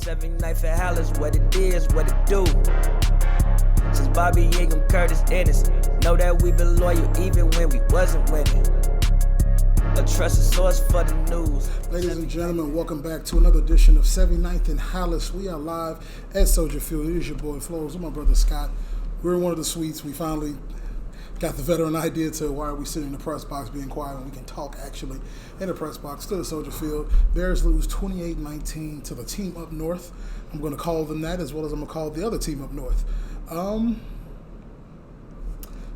79th at Halas, what it is, what it do. Since Bobby Ingham, Curtis Ennis, know that we been loyal even when we wasn't winning. A trusted source for the news. Ladies and gentlemen, welcome back to another edition of 79th and Halas. We are live at Soldier Field. It is your boy Flows with my brother Scott. We're in one of the suites. We finally got the veteran idea to why are we sitting in the press box being quiet when we can talk actually in the press box. Still at Soldier Field. Bears lose 28-19 to the team up north. I'm going to call them that as well as I'm going to call the other team up north.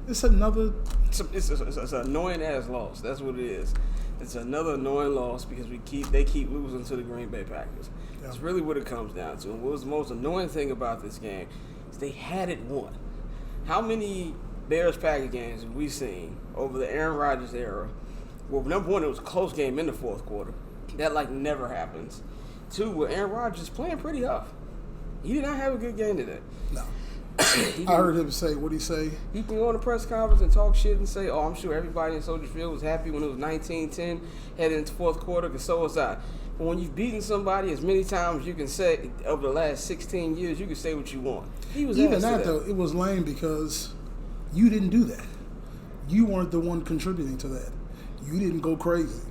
It's another... It's an annoying ass loss. That's what it is. It's another annoying loss because they keep losing to the Green Bay Packers. Yeah. That's really what it comes down to. And what was the most annoying thing about this game is they had it won. How many Bears-Packers games have we seen over the Aaron Rodgers era? Well, number one, it was a close game in the fourth quarter. That never happens. Two, where Aaron Rodgers is playing pretty tough. He did not have a good game today. No. I heard him say, what did he say? He can go on a press conference and talk shit and say, oh, I'm sure everybody in Soldier Field was happy when it was 19-10 heading into fourth quarter, because so was I. But when you've beaten somebody as many times you can say over the last 16 years, you can say what you want. He was even that, though, it was lame because you didn't do that. You weren't the one contributing to that. You didn't go crazy.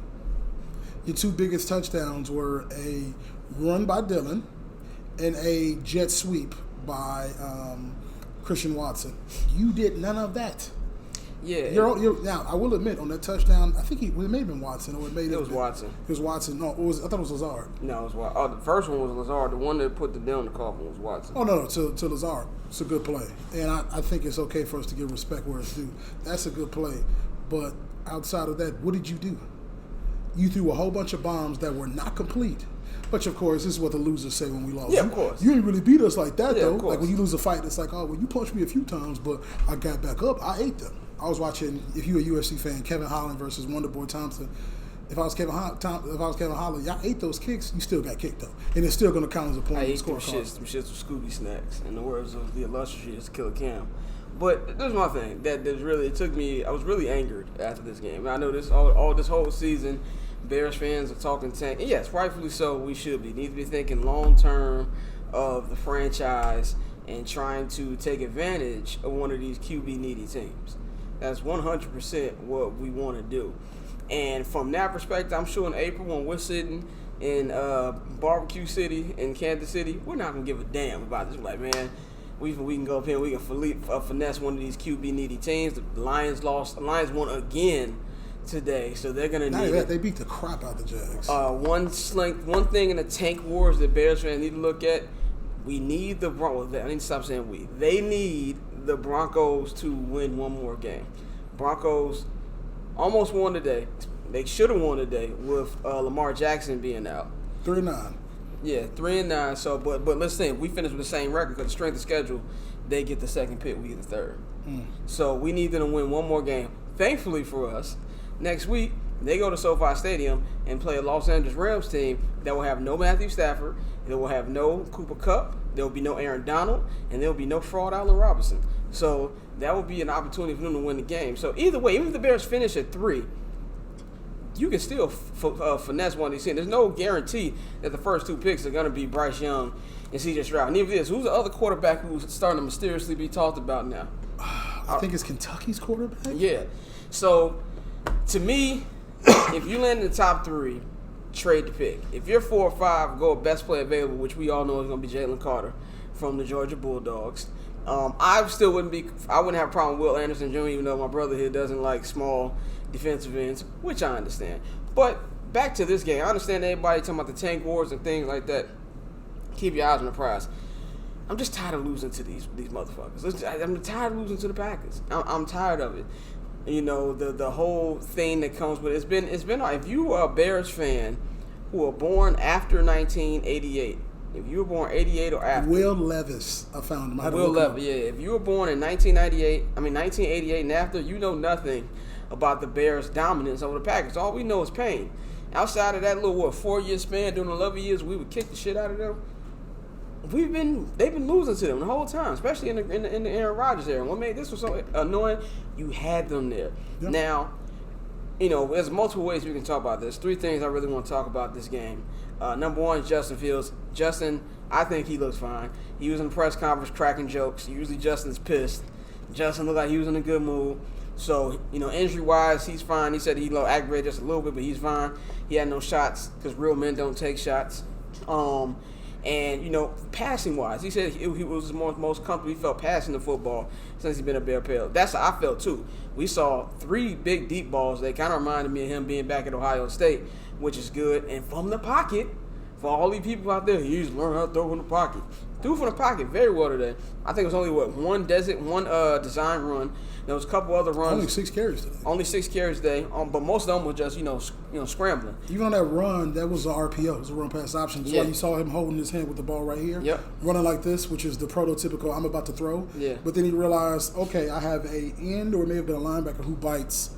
Your two biggest touchdowns were a run by Dillon and a jet sweep by Christian Watson. You did none of that. Yeah. Now, I will admit, on that touchdown, I think it may have been Watson. Or it was Watson. It was Watson. No, I thought it was Lazard. No, it was Watson. Oh, the first one was Lazard. The one that put the nail in the coffin was Watson. Oh, no, to Lazard. It's a good play. And I think it's okay for us to give respect where it's due. That's a good play. But outside of that, what did you do? You threw a whole bunch of bombs that were not complete. But, of course, this is what the losers say when we lost. Yeah, of course. You didn't really beat us like that, though. Of course. Like, when you lose a fight, it's like, oh, well, you punched me a few times, but I got back up. I ate them. I was watching, if you're a UFC fan, Kevin Holland versus Wonderboy Thompson. If I was Kevin Holland, y'all ate those kicks, you still got kicked, though. And it's still going to count as a point. I ate them shits with Scooby snacks, in the words of the illustrious Killer Cam. But there's my thing. I was really angered after this game. I know all this whole season, Bears fans are talking tank. And yes, rightfully so, we should be. Need to be thinking long-term of the franchise and trying to take advantage of one of these QB-needy teams. That's 100% what we want to do. And from that perspective, I'm sure in April when we're sitting in Barbecue City in Kansas City, we're not going to give a damn about this. We're like, man, we can go up here and we can finesse one of these QB-needy teams. The Lions lost. The Lions won again today, so they're going to need it. They beat the crap out of the Jags. One thing in the tank wars that Bears fans need to look at, we need the Broncos. I need to stop saying we. They need the Broncos to win one more game. Broncos almost won today. They should have won today with Lamar Jackson being out. 3-9. Yeah, 3-9. So, but let's say if we finish with the same record because the strength of schedule, they get the second pick, we get the third. So we need them to win one more game. Thankfully for us, next week they go to SoFi Stadium and play a Los Angeles Rams team that will have no Matthew Stafford, they will have no Cooper Kupp, there will be no Aaron Donald, and there will be no fraud Allen Robinson. So that will be an opportunity for them to win the game. So either way, even if the Bears finish at 3, you can still finesse one of these teams. There's no guarantee that the first 2 picks are going to be Bryce Young and C.J. Stroud. And even this, who's the other quarterback who's starting to mysteriously be talked about now? I think it's Kentucky's quarterback. Yeah. So to me, if you land in the top 3, trade the pick. If you're 4 or 5, go with best player available, which we all know is going to be Jalen Carter from the Georgia Bulldogs. I wouldn't have a problem with Will Anderson Jr., even though my brother here doesn't like small defensive ends, which I understand. But back to this game, I understand everybody talking about the tank wars and things like that. Keep your eyes on the prize. I'm just tired of losing to these motherfuckers. I'm tired of losing to the Packers. I'm tired of it. You know, the whole thing that comes with it. It's been if you are a Bears fan who were born after 1988, if you were born 88 or after. Will Levis, I found him. Will Levis, yeah. If you were born in 1988 and after, you know nothing about the Bears' dominance over the Packers. All we know is pain. Outside of that little 4-year span during the 11 years, we would kick the shit out of them. They've been losing to them the whole time, especially in the Aaron Rodgers era. What made this was so annoying? You had them there. Yep. Now, you know, there's multiple ways we can talk about this. 3 things I really want to talk about this game. Number one, Justin Fields. Justin, I think he looks fine. He was in the press conference cracking jokes. Usually Justin's pissed. Justin looked like he was in a good mood. So, injury-wise, he's fine. He said he aggravated just a little bit, but he's fine. He had no shots because real men don't take shots. And, passing-wise, he said he was the most comfortable he felt passing the football since he's been a Bear Pale. That's how I felt, too. We saw 3 big, deep balls. They kind of reminded me of him being back at Ohio State, which is good. And from the pocket, for all these people out there, he's learned how to throw from the pocket. Threw from the pocket very well today. I think it was only, one design run. There was a couple other runs. Only 6 carries today. Only 6 carries today, but most of them were just, scrambling. Even on that run, that was an RPO. It was a run pass option. That's why you saw him holding his hand with the ball right here. Yep. Running like this, which is the prototypical I'm about to throw. Yeah. But then he realized, okay, I have a end or it may have been a linebacker who bites,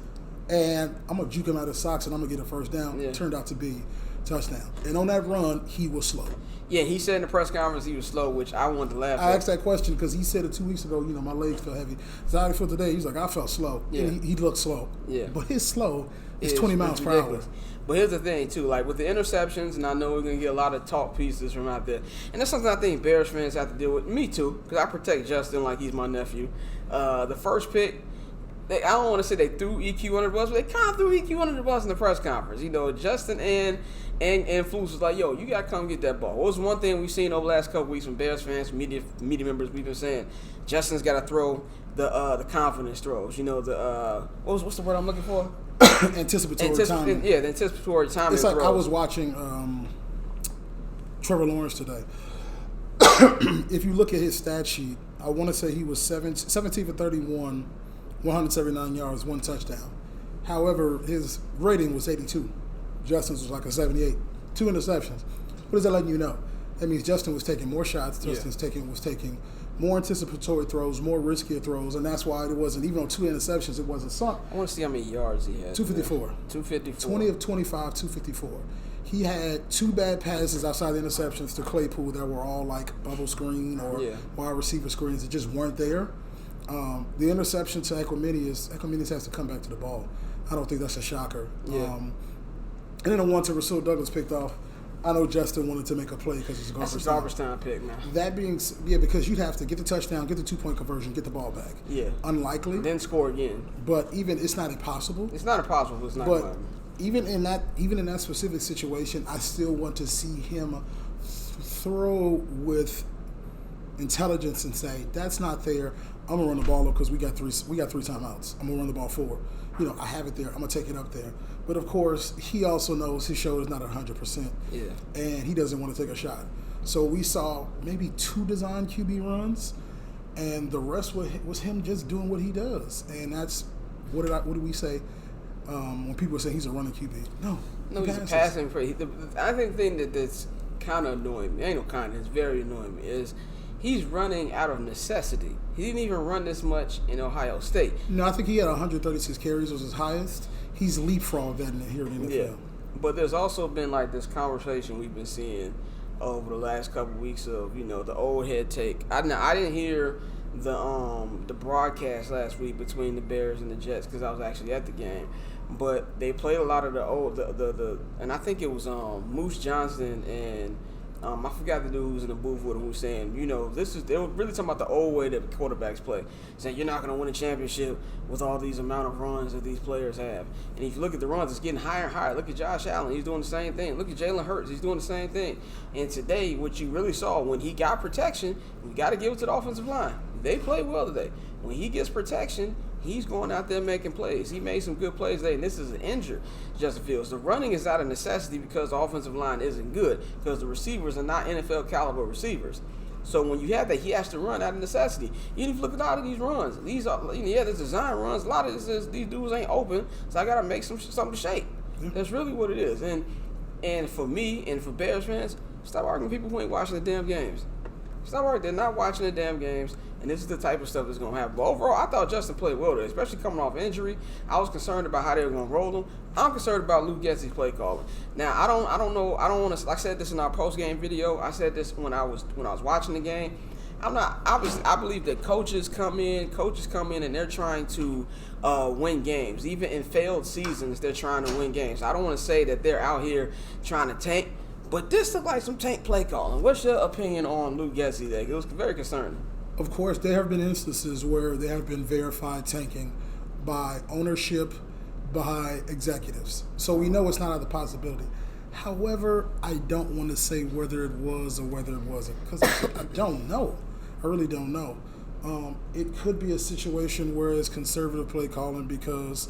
and I'm going to juke him out of his socks and I'm going to get a first down. Yeah. It turned out to be touchdown. And on that run, he was slow. Yeah, he said in the press conference he was slow, which I wanted to laugh at. I asked that question because he said it 2 weeks ago, my legs felt heavy. So how did he feel today? He's like, I felt slow. Yeah. And he looked slow. Yeah. But his slow is 20 miles per hour. But here's the thing, too. Like, with the interceptions, and I know we're going to get a lot of talk pieces from out there. And that's something I think Bears fans have to deal with. Me, too, because I protect Justin like he's my nephew. The first pick, I don't want to say they threw EQ under the bus, but they kind of threw EQ under the bus in the press conference. Justin and Flus was like, yo, you got to come get that ball. What was one thing we've seen over the last couple weeks from Bears fans, media members, we've been saying, Justin's got to throw the confidence throws. What's the word I'm looking for? Anticipatory timing. Yeah, the anticipatory timing. It's like throws. I was watching Trevor Lawrence today. If you look at his stat sheet, I want to say he was 17 for 31, 179 yards, 1 touchdown. However, his rating was 82. Justin's was like a 78. 2 interceptions. What is that letting you know? That means Justin was taking more shots. Justin's was taking more anticipatory throws, more riskier throws, and that's why it wasn't, even on 2 interceptions, it wasn't sunk. I want to see how many yards he had. 254. 254. 20 of 25, 254. He had 2 bad passes outside the interceptions to Claypool that were all like bubble screen or wide receiver screens that just weren't there. The interception to Equiminius has to come back to the ball. I don't think that's a shocker. Yeah. And then the one to Rasul Douglas picked off, I know Justin wanted to make a play because it's a garbage time. That's a garbage time pick, man. That being, because you'd have to get the touchdown, get the 2-point conversion, get the ball back. Yeah. Unlikely. Then score again. But even, it's not impossible. It's not impossible, but it's not But likely. even in that specific situation, I still want to see him throw with intelligence and say, that's not there. I'm gonna run the ball up because we got three timeouts. I'm gonna run the ball forward. I have it there. I'm gonna take it up there. But of course, he also knows his shoulder's not 100%. Yeah. And he doesn't want to take a shot. So we saw maybe 2 design QB runs, and the rest was him just doing what he does. And that's what did we say when people say he's a running QB? No, he's a passing. I think the thing that's kind of annoying me, it's very annoying me, is he's running out of necessity. He didn't even run this much in Ohio State. No, I think he had 136 carries was his highest. He's leapfrogged that here in the NFL. Yeah, but there's also been like this conversation we've been seeing over the last couple of weeks of the old head take. I didn't hear the broadcast last week between the Bears and the Jets because I was actually at the game, but they played a lot of the old and I think it was Moose Johnson and I forgot the dude who was in the booth with him who was saying, they were really talking about the old way that quarterbacks play. Saying you're not going to win a championship with all these amount of runs that these players have. And if you look at the runs, it's getting higher and higher. Look at Josh Allen. He's doing the same thing. Look at Jalen Hurts. He's doing the same thing. And today, what you really saw, when he got protection, we got to give it to the offensive line. They played well today. When he gets protection, he's going out there making plays. He made some good plays today, and this is an injured Justin Fields. The running is not a necessity because the offensive line isn't good because the receivers are not NFL caliber receivers. So when you have that, he has to run out of necessity. You need to look at a lot of these runs. These are, there's design runs. A lot of this is these dudes ain't open, so I got to make something to shake. That's really what it is. And for me and for Bears fans, stop arguing with people who ain't watching the damn games. Stop arguing. They're not watching the damn games. And this is the type of stuff that's going to happen. But overall, I thought Justin played well today, especially coming off injury. I was concerned about how they were going to roll him. I'm concerned about Luke Getsy's play calling. Now, I don't know. I don't want to. Like I said this in our post game video. I said this when I was watching the game. I believe that coaches come in, and they're trying to win games. Even in failed seasons, they're trying to win games. I don't want to say that they're out here trying to tank. But this looked like some tank play calling. What's your opinion on Luke Getsy there? It was very concerning. Of course, there have been instances where there have been verified tanking by ownership, by executives. So we know it's not out of the possibility. However, I don't want to say whether it was or whether it wasn't, because I don't know. I really don't know. It could be a situation where it's conservative play calling because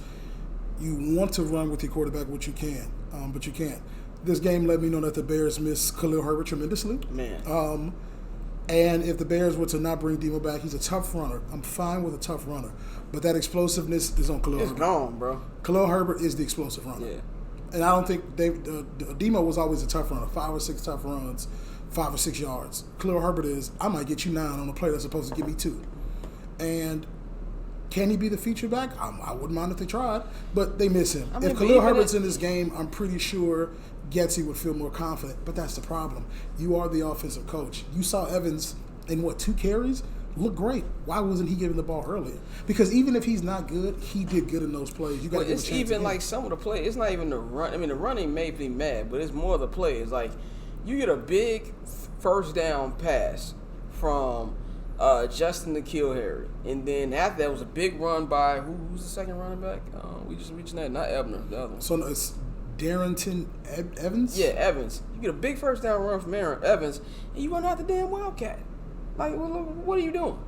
you want to run with your quarterback, which you can, but you can't. This game let me know that the Bears miss Khalil Herbert tremendously. Man. And if the Bears were to not bring Demo back, he's a tough runner. I'm fine with a tough runner. But that explosiveness is on Khalil Herbert. It's gone, bro. Khalil Herbert is the explosive runner. Yeah. And I don't think Demo was always a tough runner. 5 or 6 tough runs, 5 or 6 yards. Khalil Herbert is, I might get you 9 on a play that's supposed to give me 2. And can he be the feature back? I wouldn't mind if they tried. But they miss him. If Khalil Herbert's in this game, I'm pretty sure Getsy would feel more confident, but that's the problem. You are the offensive coach. You saw Evans in 2 carries? Look great. Why wasn't he giving the ball earlier? Because even if he's not good, he did good in those plays. You got to give it's a chance even again. like some of the plays. It's not even the run. I mean, the running may be mad, but it's more the plays. Like you get a big first down pass from Justin the Kill Harry, and then after that was a big run by who's the second running back? We just reached that, not Ebner, the other one. So it's Darrington Evans? Yeah, Evans. You get a big first down run from Evans, and you run out the damn Wildcat. Like, what are you doing?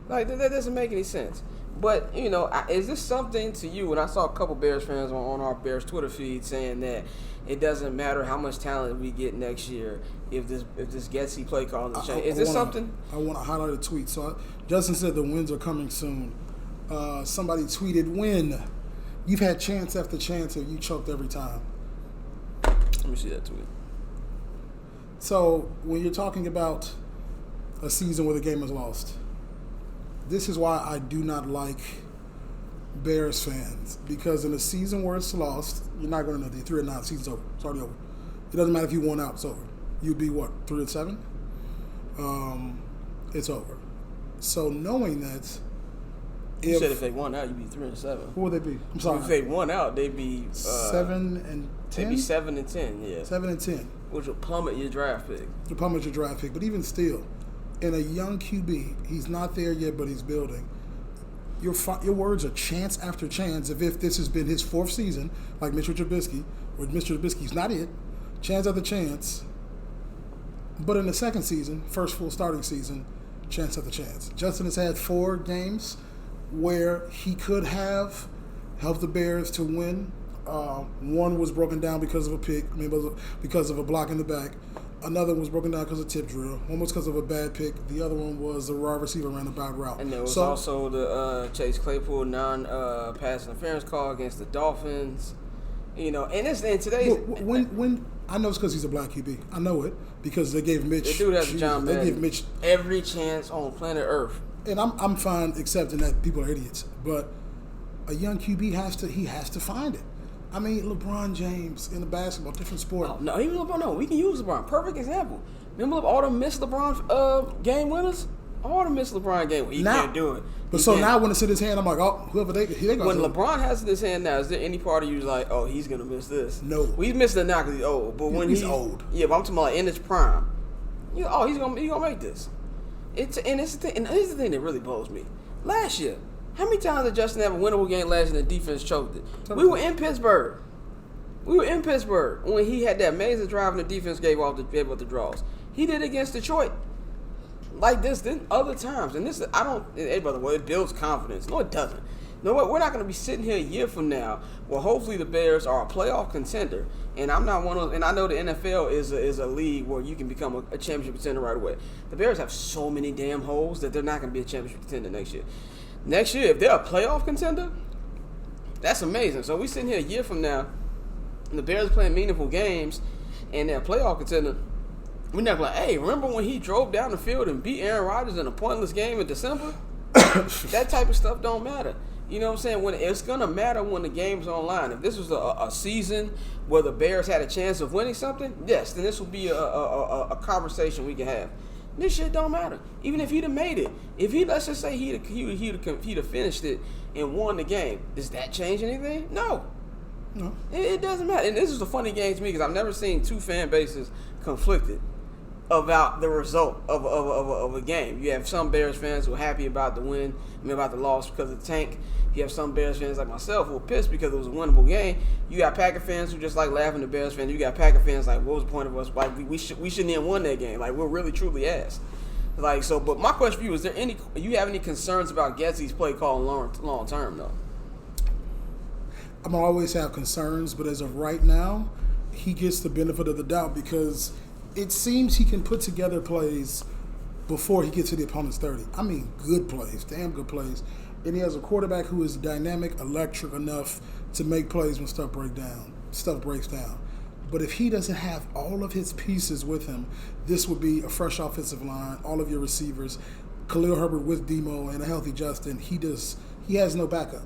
Like, that doesn't make any sense. But, is this something to you? And I saw a couple Bears fans on our Bears Twitter feed saying that it doesn't matter how much talent we get next year if this Getsy play calling change. Is this something? I want to highlight a tweet. So Justin said the wins are coming soon. Somebody tweeted, "Win. You've had chance after chance and you choked every time." Let me see that tweet. So when you're talking about a season where the game is lost, this is why I do not like Bears fans, because in a season where it's lost, you're not going to know. The 3-9 season's over. It's already over. It doesn't matter if you won out. It's over. You'd be what, 3-7? It's over. So knowing that, You said if they won out, you'd be 3-7. What would they be? I'm sorry. If they won out, they'd be 7-10. They'd be 7-10. Yeah. 7-10. Which will plummet your draft pick. To plummet your draft pick, but even still, in a young QB, he's not there yet, but he's building. Your words are chance after chance. If this has been his 4th season, like Mitchell Trubisky, or Mr. Trubisky's not it, chance after chance. But in the 2nd season, first full starting season, chance after chance. Justin has had 4 games where he could have helped the Bears to win. One was broken down because of a pick, because of a block in the back. Another one was broken down because of tip drill. One was because of a bad pick. The other one was the wide receiver ran a bad route. And there was also the Chase Claypool non-pass interference call against the Dolphins. And today's when I know it's because he's a black QB. I know it because they gave Mitch. They do that to John Madden. They give Mitch every chance on planet Earth. And I'm fine accepting that people are idiots, but a young QB has to find it. I mean, LeBron James in the basketball, different sport. Oh, no, even LeBron. No, we can use LeBron. Perfect example. Remember all the missed LeBron game winners? All the missed LeBron game winners. He can't do it. But now when it's in his hand, I'm like, oh, whoever they go. When LeBron has it in his hand now, is there any part of you like, oh, he's gonna miss this? No. Well, he's missing it now because he's old. But when he's old, yeah, but I'm talking about in his prime. He's gonna make this. Here's the thing that really blows me. Last year, how many times did Justin have a winnable game last year and the defense choked it? We were in Pittsburgh. When he had that amazing drive and the defense gave up the draws. He did it against Detroit. Like this, then other times. And this, it builds confidence. No, it doesn't. No, we're not going to be sitting here a year from now. Well, hopefully the Bears are a playoff contender. And I'm not one of those. And I know the NFL is a league where you can become a championship contender right away. The Bears have so many damn holes that they're not going to be a championship contender next year. Next year, if they're a playoff contender, that's amazing. So we sitting here a year from now, and the Bears are playing meaningful games, and they're a playoff contender. We're not like, hey, remember when he drove down the field and beat Aaron Rodgers in a pointless game in December? That type of stuff don't matter. You know what I'm saying? When it's gonna matter when the game's online. If this was a season where the Bears had a chance of winning something, yes, then this would be a conversation we can have. This shit don't matter. Even if he'd have made it, let's just say he'd have finished it and won the game, does that change anything? No. No. It doesn't matter. And this is a funny game to me because I've never seen two fan bases conflicted about the result of a game. You have some Bears fans who are happy about the win, about the loss because of the tank. You have some Bears fans like myself who are pissed because it was a winnable game. You got Packer fans who just like laughing at Bears fans. You got Packer fans like, what was the point of us? Like we shouldn't have won that game. Like we're really truly ass. Like so. But my question for you is: you have any concerns about Getsy's play call long term though? I'm gonna always have concerns, but as of right now, he gets the benefit of the doubt because it seems he can put together plays before he gets to the opponent's 30. I mean, good plays, damn good plays. And he has a quarterback who is dynamic, electric enough to make plays when stuff breaks down. But if he doesn't have all of his pieces with him, this would be a fresh offensive line, all of your receivers, Khalil Herbert with Demo and a healthy Justin. He has no backup.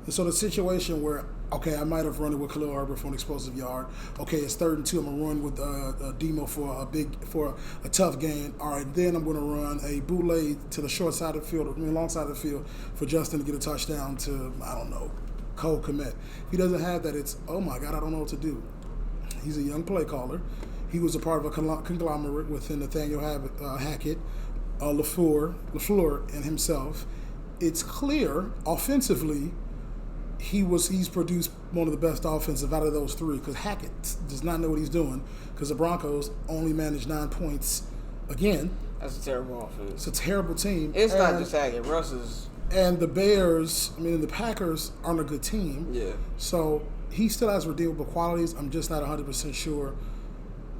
And so the situation where, okay, I might have run it with Khalil Herbert for an explosive yard. Okay, it's 3rd and 2. I'm gonna run with Demo for a tough gain. All right, then I'm gonna run a bootleg to the short side of the field, long side of the field for Justin to get a touchdown to Cole Kmet. If he doesn't have that, it's oh my God, I don't know what to do. He's a young play caller. He was a part of a conglomerate within Nathaniel Hackett, LaFleur, and himself. It's clear offensively. He's produced one of the best offensive out of those three because Hackett does not know what he's doing because the Broncos only managed 9 points again. That's a terrible offense. It's a terrible team. It's not just Hackett. Russ is. And the Bears, the Packers aren't a good team. Yeah. So he still has redeemable qualities. I'm just not 100% sure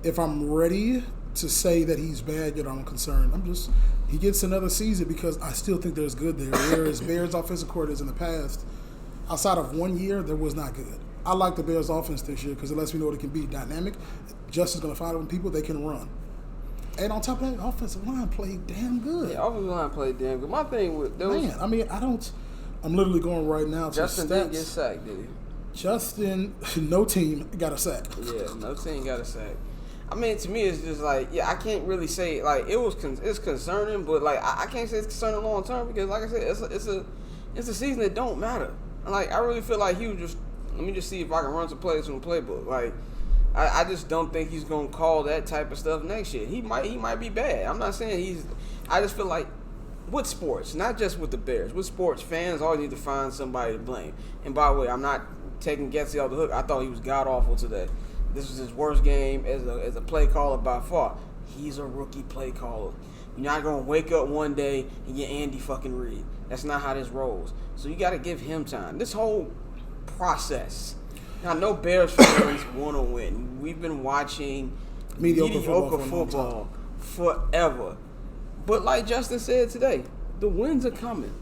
if I'm ready to say that he's bad, yet I'm concerned. He gets another season because I still think there's good there. Whereas Bears offensive coordinators in the past, outside of 1 year, there was not good. I like the Bears offense this year because it lets me know it can be dynamic. Justin's going to find them people they can run. And on top of that, offensive line played damn good. Yeah, offensive line played damn good. My thing with those... Man, I'm literally going right now to Justin stats. didn't get sacked, did he? Justin, no team got a sack. Yeah, no team got a sack. To me, it's just like, I can't really say, like, it's concerning, but, like, I can't say it's concerning long term because, like I said, it's a season that don't matter. Like, I really feel like he was just, let me just see if I can run some plays from the playbook. Like, I just don't think he's going to call that type of stuff next year. He might be bad. I'm not saying I just feel like with sports, not just with the Bears, with sports, fans always need to find somebody to blame. And by the way, I'm not taking Getsy off the hook. I thought he was god-awful today. This was his worst game as a play caller by far. He's a rookie play caller. You're not going to wake up one day and get Andy fucking Reid. That's not how this rolls. So you got to give him time. This whole process. Now, no Bears fans want to win. We've been watching mediocre football forever. But like Justin said today, the wins are coming.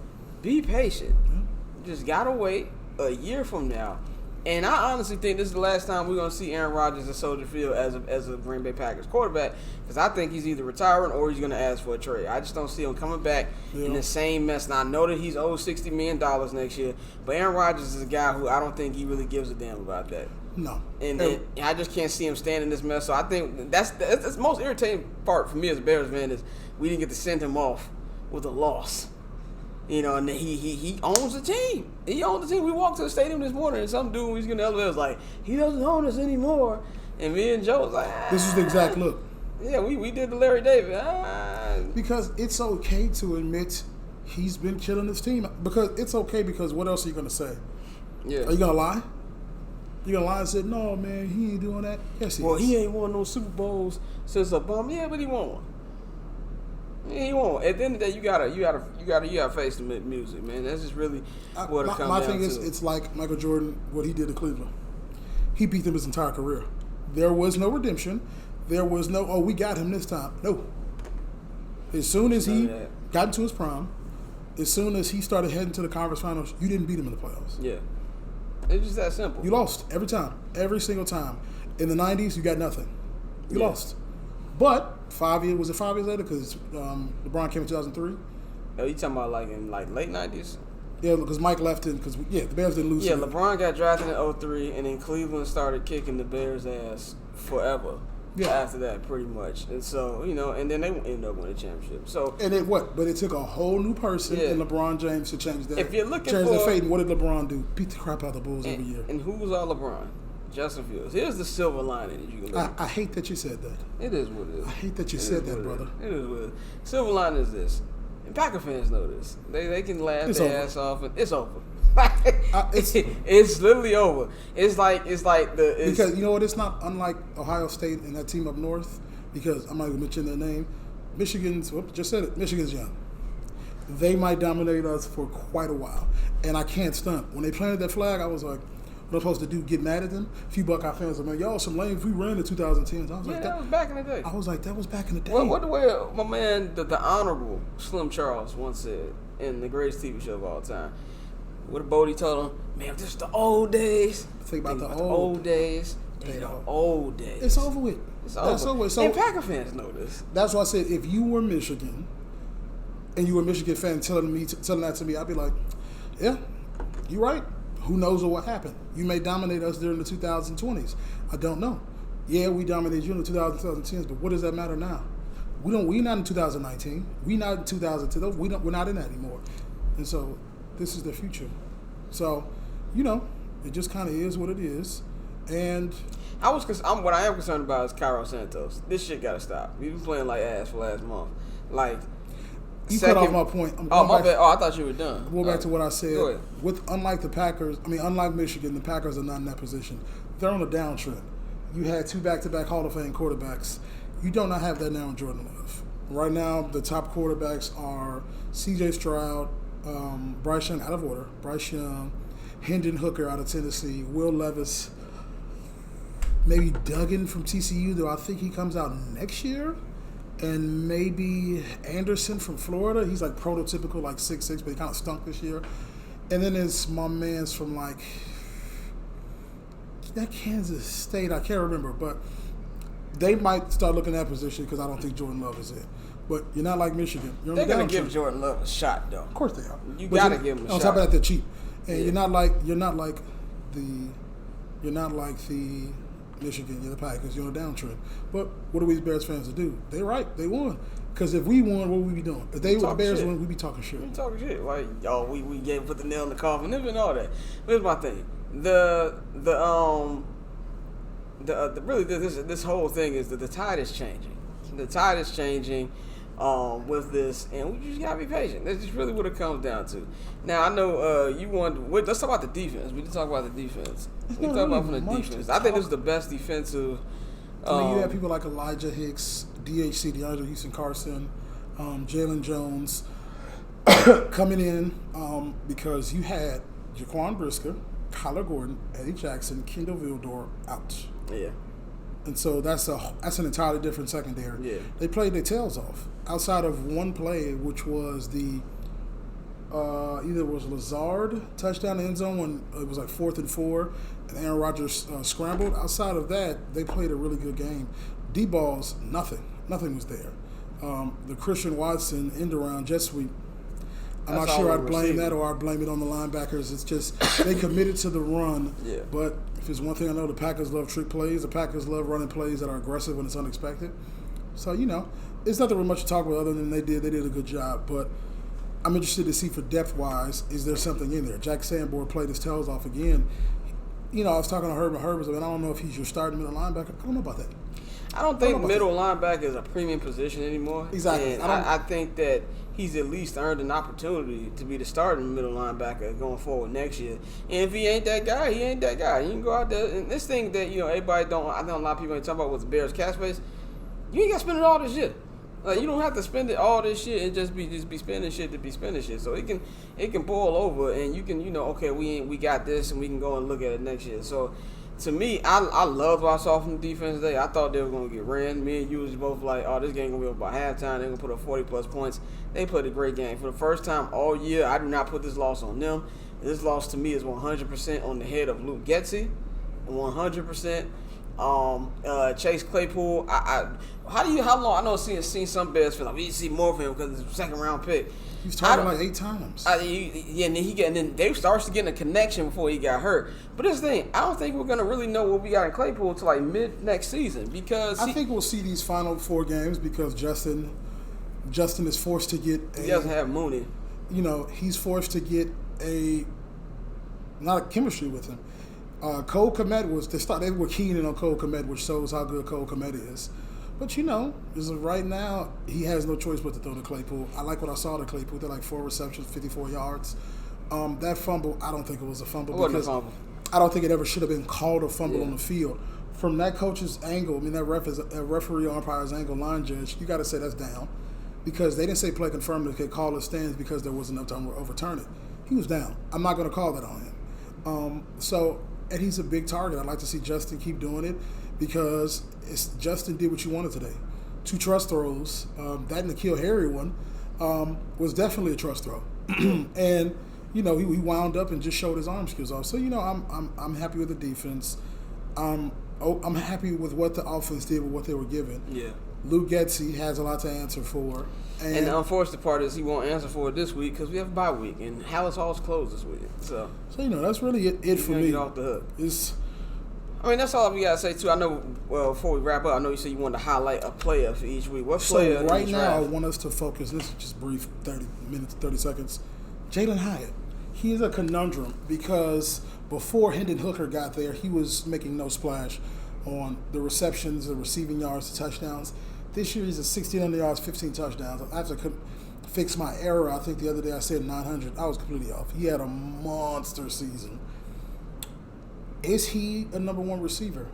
Be patient. You just got to wait a year from now. And I honestly think this is the last time we're going to see Aaron Rodgers at Soldier Field as a Green Bay Packers quarterback because I think he's either retiring or he's going to ask for a trade. I just don't see him coming back in the same mess. Now, I know that he's owed $60 million next year, but Aaron Rodgers is a guy who I don't think he really gives a damn about that. No. And I just can't see him standing in this mess. So I think that's the most irritating part for me as a Bears fan is we didn't get to send him off with a loss. And he owns the team. He owns the team. We walked to the stadium this morning, and some dude was getting the elevator was like, he doesn't own us anymore. And me and Joe was like, This is the exact look. Yeah, we did the Larry David. Because it's okay to admit he's been killing his team. Because it's okay because what else are you going to say? Yeah. Are you going to lie? You going to lie and say, no, man, he ain't doing that? Yes, he is. Well, he ain't won no Super Bowls since Obama. Yeah, but he won one. Yeah, he won't. At the end of the day, you gotta face the music, man. That's just really what it comes down to. My thing is, it's like Michael Jordan, what he did to Cleveland. He beat them his entire career. There was no redemption. There was no, we got him this time. No. As soon as he got into his prime, as soon as he started heading to the conference finals, you didn't beat him in the playoffs. Yeah. It's just that simple. You lost every time, every single time. In the 90s, you got nothing. You lost. But 5 years, was it 5 years later? Because LeBron came in 2003. Oh, you talking about like in like late 90s? Yeah, because Mike left in because the Bears didn't lose. Yeah, LeBron got drafted in 2003, and then Cleveland started kicking the Bears' ass forever. after that, pretty much. And so, and then they end up winning the championship. So, and but it took a whole new person in LeBron James to change that. If you're looking change for the fate, and what did LeBron do? Beat the crap out of the Bulls every year. And who's all LeBron? Justin Fields. Here's the silver lining that you can look at. I hate that you said that. It is what it is. I hate that you said that, brother. It is what it is. Silver lining is this. And Packer fans know this. They can laugh their ass off, and it's over. It's literally over. It's like because you know what? It's not unlike Ohio State and that team up north. Because I'm not going to mention their name. Michigan's young. They might dominate us for quite a while, and I can't stunt. When they planted that flag, I was like, "What am I supposed to do? Get mad at them?" A few Buckeye fans were like, "Y'all some lames. We ran in 2010s." I was like, "That was back in the day." I was like, "That was back in the day." What the way my man, the honorable Slim Charles once said in the greatest TV show of all time. What Bodie told him, "Man, this is the old days. Think about the old days. The old days. It's over with. It's over. So, and Packer fans know this. That's why I said if you were Michigan and you were a Michigan fan telling that to me, I'd be like, yeah, you're right. Who knows what happened? You may dominate us during the 2020s. I don't know. Yeah, we dominated you in the 2010s, but what does that matter now? We're not in 2019. We're not in 2010. We're not in that anymore. And so this is the future. So, it just kind of is what it is. And what I am concerned about is Cairo Santos. This shit gotta stop. We've been playing like ass for last month. Like, you cut off my point. My bad. I thought you were done. Go back to what I said. Go ahead. Unlike Michigan, the Packers are not in that position. They're on a downtrend. You had 2 back-to-back Hall of Fame quarterbacks. You do not have that now in Jordan Love. Right now, the top quarterbacks are C.J. Stroud, Bryce Young, out of order. Bryce Young, Hendon Hooker out of Tennessee, Will Levis, maybe Duggan from TCU, though I think he comes out next year, and maybe Anderson from Florida. He's like prototypical, like 6'6", but he kind of stunk this year. And then there's my man's from like that Kansas State. I can't remember, but they might start looking at that position because I don't think Jordan Love is it. But you're not like Michigan. They're going to give Jordan Love a shot, though. Of course they are. You got to give him a shot. On top of that, they're cheap, and you're not like the Michigan, you're the Packers, you're on a downtrend. But what do we Bears fans do? They're right. They won. Because if we won, what would we be doing? If they the Bears won, we'd be talking shit. We talking shit. Like, we put the nail in the coffin and all that. Here's my thing. This whole thing is that the tide is changing. The tide is changing with this, and we just gotta be patient. That's just really what it comes down to. Now I know you want. Let's talk about the defense. We can talk about the defense. We can talk about from the defense. I think this is the best defensive. You have people like Elijah Hicks, DHC, DeAndre Houston Carson, Jalen Jones coming in because you had Jaquan Brisker, Kyler Gordon, Eddie Jackson, Kendall Vildor out. Yeah. And so that's an entirely different secondary. Yeah. They played their tails off. Outside of one play, which was the either it was Lazard touchdown in the end zone when it was like 4th and 4, and Aaron Rodgers scrambled. Outside of that, they played a really good game. D-balls, nothing was there. The Christian Watson end-around jet sweep, I'm not sure I'd blame that or I'd blame it on the linebackers. It's just they committed to the run. Yeah. But if it's one thing I know, the Packers love trick plays. The Packers love running plays that are aggressive when it's unexpected. So, it's nothing really much to talk about other than they did a good job. But I'm interested to see for depth-wise, is there something in there? Jack Sanborn played his tails off again. I was talking to Herbert. I don't know if he's your starting middle linebacker. I don't know about that. I don't think middle linebacker is a premium position anymore. Exactly. And I think that he's at least earned an opportunity to be the starting middle linebacker going forward next year. And if he ain't that guy, he ain't that guy. You can go out there. And this thing that, everybody I know a lot of people ain't talking about with the Bears cap space, you ain't got to spend it all this shit. Like, you don't have to spend it all this shit and just be spending shit to be spending shit. So it can boil over and you can, okay, we got this and we can go and look at it next year. So to me, I loved what I saw from the defense today. I thought they were going to get ran. Me and you was both like, this game going to be over by halftime. They're going to put up 40-plus points. They played a great game. For the first time all year, I do not put this loss on them. This loss to me is 100% on the head of Luke Getsy, 100%. Chase Claypool. How long? I know seen some Bears feel like we need to see more of him because it's a second round pick. He's targeted like 8 times. And then they starts to get a connection before he got hurt. But this thing, I don't think we're gonna really know what we got in Claypool until like mid next season because I think we'll see these final 4 games because Justin is forced to get he doesn't have Mooney. He's forced to get not a chemistry with him. Cole Kmet they were keying in on Cole Kmet, which shows how good Cole Kmet is. But as of right now, he has no choice but to throw to Claypool. I like what I saw to Claypool. They're like 4 receptions, 54 yards. That fumble, I don't think it was a fumble because I don't think it ever should have been called a fumble on the field. From that coach's angle, that referee umpire's angle, line judge, you got to say that's down because they didn't say play confirmed. They could call it stands because there wasn't enough time to overturn it. He was down. I'm not going to call that on him. And he's a big target. I'd like to see Justin keep doing it because Justin did what you wanted today. 2 trust throws. That N'Keal Harry one was definitely a trust throw. And, he wound up and just showed his arm skills off. So, I'm happy with the defense. I'm happy with what the offense did with what they were given. Yeah. Luke Getsy has a lot to answer for. And the unfortunate part is he won't answer for it this week because we have a bye week and Halas Hall's closed this week. So that's really it for me. Get off the hook. That's all we gotta say too. I know. Well, before we wrap up, I know you said you wanted to highlight a player for each week. What player? So right now, I want us to focus. This is just brief, 30 seconds. Jalen Hyatt. He is a conundrum because before Hendon Hooker got there, he was making no splash on the receptions, the receiving yards, the touchdowns. This year he's at 1,600 yards, 15 touchdowns. I have to fix my error. I think the other day I said 900. I was completely off. He had a monster season. Is he a number 1 receiver?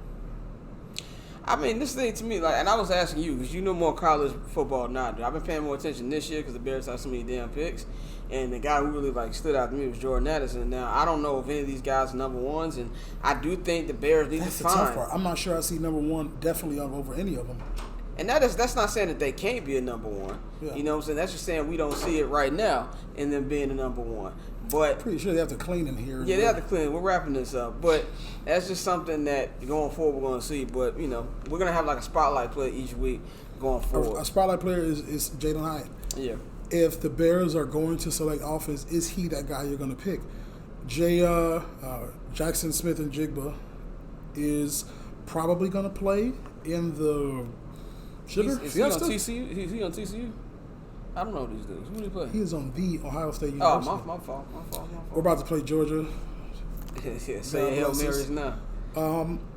This thing to me, and I was asking you because you know more college football than I do. I've been paying more attention this year because the Bears have so many damn picks. And the guy who really stood out to me was Jordan Addison. Now I don't know if any of these guys are number 1s, and I do think the Bears need to find. That's the tough part. I'm not sure I see number 1 definitely over any of them. And that's not saying that they can't be a number 1. Yeah. You know what I'm saying? That's just saying we don't see it right now in them being a number 1. But pretty sure they have to clean in here. Yeah, they have to clean. We're wrapping this up. But that's just something that going forward we're going to see. But, we're going to have a spotlight play each week going forward. A spotlight player is Jalen Hyatt. Yeah. If the Bears are going to select offense, is he that guy you're going to pick? Jackson Smith and Jigba is probably going to play in the Is he on TCU? Is he on TCU? I don't know these dudes. Who do he play? He is on the Ohio State University. Oh, my fault. We're about to play Georgia. Say Hail Marys now.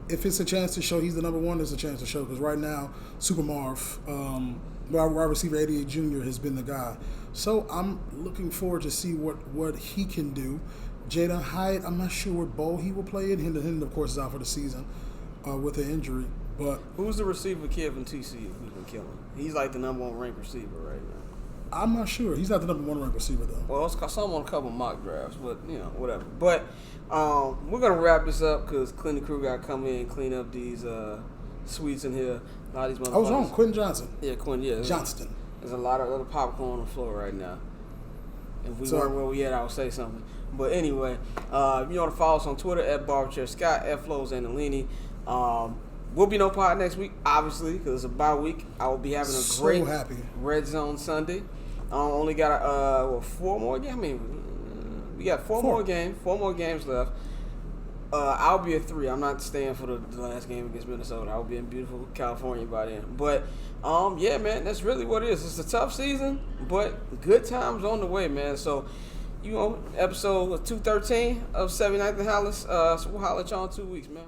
If it's a chance to show he's the number 1, it's a chance to show because right now, Super Marv, wide receiver 88 Jr. has been the guy. So I'm looking forward to see what he can do. Jalen Hyatt, I'm not sure what bowl he will play in. Hendon, of course, is out for the season with an injury. But who's the receiver kid from TCU who's been killing? He's like the number 1 ranked receiver right now. I'm not sure. He's not the number 1 ranked receiver though. Well, it's some on a couple mock drafts, but whatever. But we're gonna wrap this up because Clinton Crew got to come in and clean up these suites in here. A lot of these motherfuckers. I was wrong. Quentin Johnson. Yeah, Quentin. Yeah, Johnston. There's a lot of other popcorn on the floor right now. If we weren't where we at, I would say something. But anyway, you want to follow us on Twitter at BarberChairScott, at FlowsAndalini. We'll be no pod next week, obviously, because it's a bye week. I will be having a great Red Zone Sunday. Only got 4 more games. We got 4 more games left. I'll be at 3. I'm not staying for the last game against Minnesota. I'll be in beautiful California by then. But yeah, man, that's really what it is. It's a tough season, but good times on the way, man. So, episode 213 of 79th and Halas. So we'll holler at y'all in 2 weeks, man.